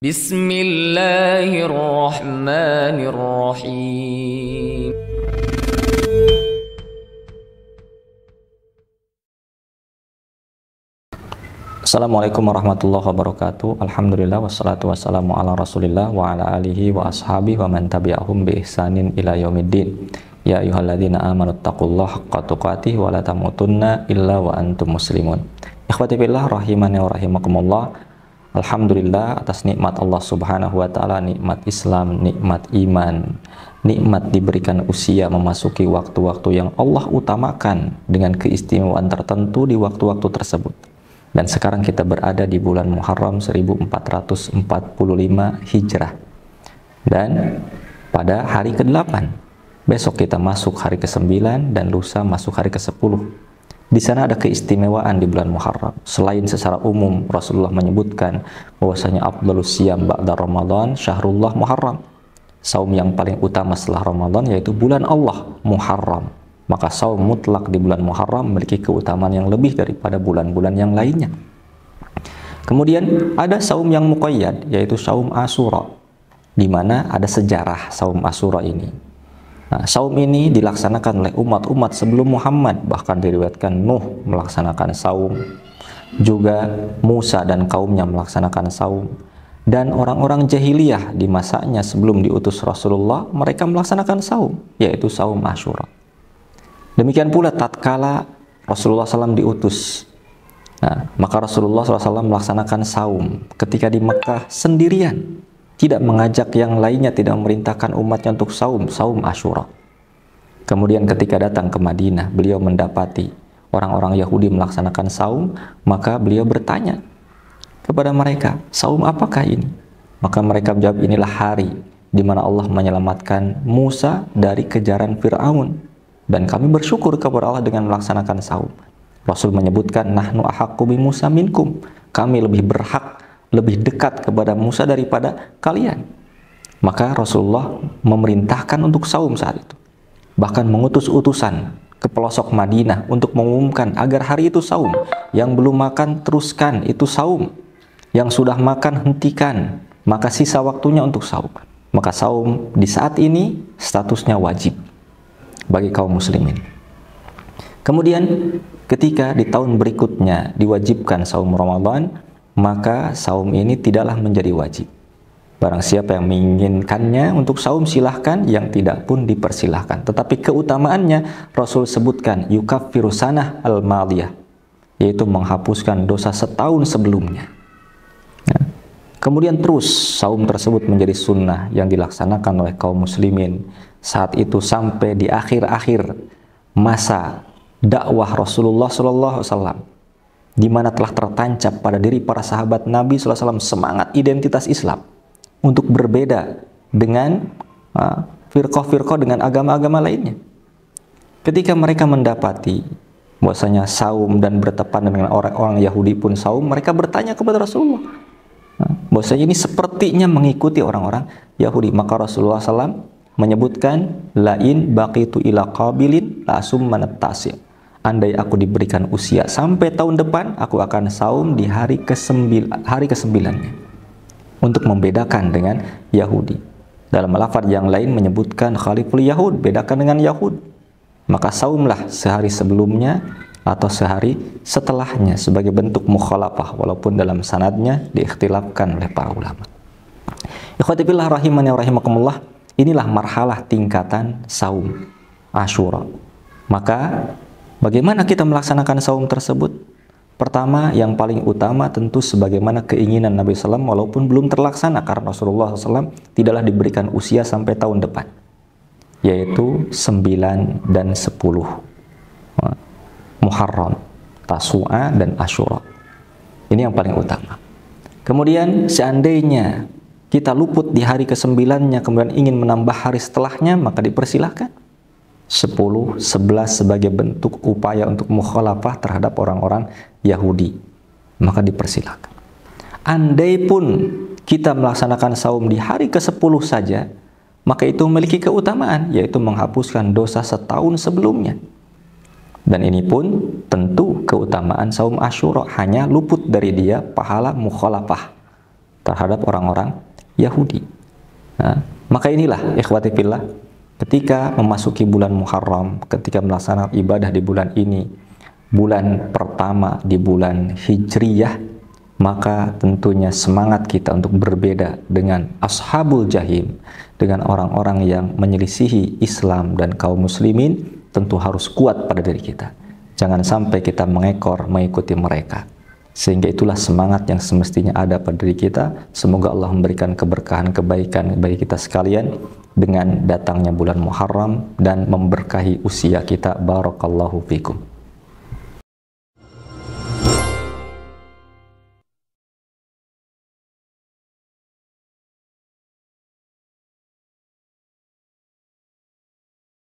Bismillahirrahmanirrahim. Assalamualaikum warahmatullahi wabarakatuh. Alhamdulillah wassalatu wassalamu ala rasulillah wa ala alihi wa ashabihi wa man tabi'ahum bi ihsanin ila yaumiddin. Ya ayyuhalladzina amanu taqullaha haqqa tuqatih wa la tamutunna illa wa antum muslimun. Ikhwati fillah rahimani wa rahimakumullah. Alhamdulillah atas nikmat Allah Subhanahu wa taala, nikmat Islam, nikmat iman, nikmat diberikan usia memasuki waktu-waktu yang Allah utamakan dengan keistimewaan tertentu di waktu-waktu tersebut. Dan sekarang kita berada di bulan Muharram 1445 Hijrah. Dan pada hari ke-8, besok kita masuk hari ke-9 dan lusa masuk hari ke-10. Di sana ada keistimewaan di bulan Muharram. Selain secara umum Rasulullah menyebutkan bahwasanya afdhalus siyam ba'da Ramadan syahrullah Muharram. Saum yang paling utama setelah Ramadan yaitu bulan Allah Muharram. Maka saum mutlak di bulan Muharram memiliki keutamaan yang lebih daripada bulan-bulan yang lainnya. Kemudian ada saum yang muqayyad yaitu saum Asyura, di mana ada sejarah saum Asyura ini. Nah, saum ini dilaksanakan oleh umat-umat sebelum Muhammad, bahkan diriwayatkan Nuh melaksanakan saum, juga Musa dan kaumnya melaksanakan saum, dan orang-orang jahiliyah di masanya sebelum diutus Rasulullah mereka melaksanakan saum, yaitu saum Asyura. Demikian pula tatkala Rasulullah SAW diutus, nah, maka Rasulullah SAW melaksanakan saum ketika di Mekah sendirian, tidak mengajak yang lainnya, tidak memerintahkan umatnya untuk saum Asyura. Kemudian ketika datang ke Madinah, beliau mendapati orang-orang Yahudi melaksanakan saum, maka beliau bertanya kepada mereka, saum apakah ini? Maka mereka menjawab, inilah hari di mana Allah menyelamatkan Musa dari kejaran Fir'aun, dan kami bersyukur kepada Allah dengan melaksanakan saum. Rasul menyebutkan, nahnu ahaqqu bi Musa minkum, kami lebih berhak, lebih dekat kepada Musa daripada kalian. Maka Rasulullah memerintahkan untuk saum saat itu, bahkan mengutus utusan ke pelosok Madinah untuk mengumumkan agar hari itu saum. Yang belum makan teruskan, itu saum. Yang sudah makan hentikan, maka sisa waktunya untuk saum. Maka saum di saat ini statusnya wajib bagi kaum muslimin. Kemudian ketika di tahun berikutnya diwajibkan saum Ramadan, maka saum ini tidaklah menjadi wajib. Barang siapa yang menginginkannya untuk saum silahkan, yang tidak pun dipersilahkan. Tetapi keutamaannya Rasul sebutkan yukaffiru sanah al-madiyah, yaitu menghapuskan dosa setahun sebelumnya. Nah, kemudian terus saum tersebut menjadi sunnah yang dilaksanakan oleh kaum muslimin saat itu sampai di akhir-akhir masa dakwah Rasulullah SAW, di mana telah tertancap pada diri para sahabat Nabi SAW semangat identitas Islam untuk berbeda dengan firqah-firqah, dengan agama-agama lainnya. Ketika mereka mendapati bahwasanya saum dan bertepatan dengan orang-orang Yahudi pun saum, mereka bertanya kepada Rasulullah bahwasanya ini sepertinya mengikuti orang-orang Yahudi. Maka Rasulullah SAW menyebutkan, lain baqitu ila qabilin la summanat tasi', andai aku diberikan usia sampai tahun depan, aku akan saum di hari ke-9-nya untuk membedakan dengan Yahudi. Dalam lafaz yang lain menyebutkan khaliful Yahud, bedakan dengan Yahud. Maka saumlah sehari sebelumnya atau sehari setelahnya sebagai bentuk mukhalafah, walaupun dalam sanadnya diikhtilafkan oleh para ulama. Ikhwati fillah rahimani wa rahimakumullah, inilah marhalah tingkatan saum Asyura. Maka bagaimana kita melaksanakan saum tersebut? Pertama, yang paling utama tentu sebagaimana keinginan Nabi SAW, walaupun belum terlaksana karena Rasulullah SAW tidaklah diberikan usia sampai tahun depan, yaitu 9 dan 10 Muharram, Tasu'a dan Asyura. Ini yang paling utama. Kemudian seandainya kita luput di hari ke-9-nya, kemudian ingin menambah hari setelahnya, maka dipersilahkan 10, 11 sebagai bentuk upaya untuk mukhalafah terhadap orang-orang Yahudi, maka dipersilakan. Andai pun kita melaksanakan saum di hari ke-10 saja, maka itu memiliki keutamaan, yaitu menghapuskan dosa setahun sebelumnya. Dan ini pun tentu keutamaan saum Asyura, hanya luput dari dia pahala mukhalafah terhadap orang-orang Yahudi. Nah, maka inilah ikhwati fillah, ketika memasuki bulan Muharram, ketika melaksanakan ibadah di bulan ini, bulan pertama di bulan Hijriyah, maka tentunya semangat kita untuk berbeda dengan ashabul jahim, dengan orang-orang yang menyelisihi Islam dan kaum muslimin, tentu harus kuat pada diri kita. Jangan sampai kita mengekor mengikuti mereka. Sehingga itulah semangat yang semestinya ada pada diri kita. Semoga Allah memberikan keberkahan, kebaikan bagi kita sekalian dengan datangnya bulan Muharram dan memberkahi usia kita. Barakallahu fikum.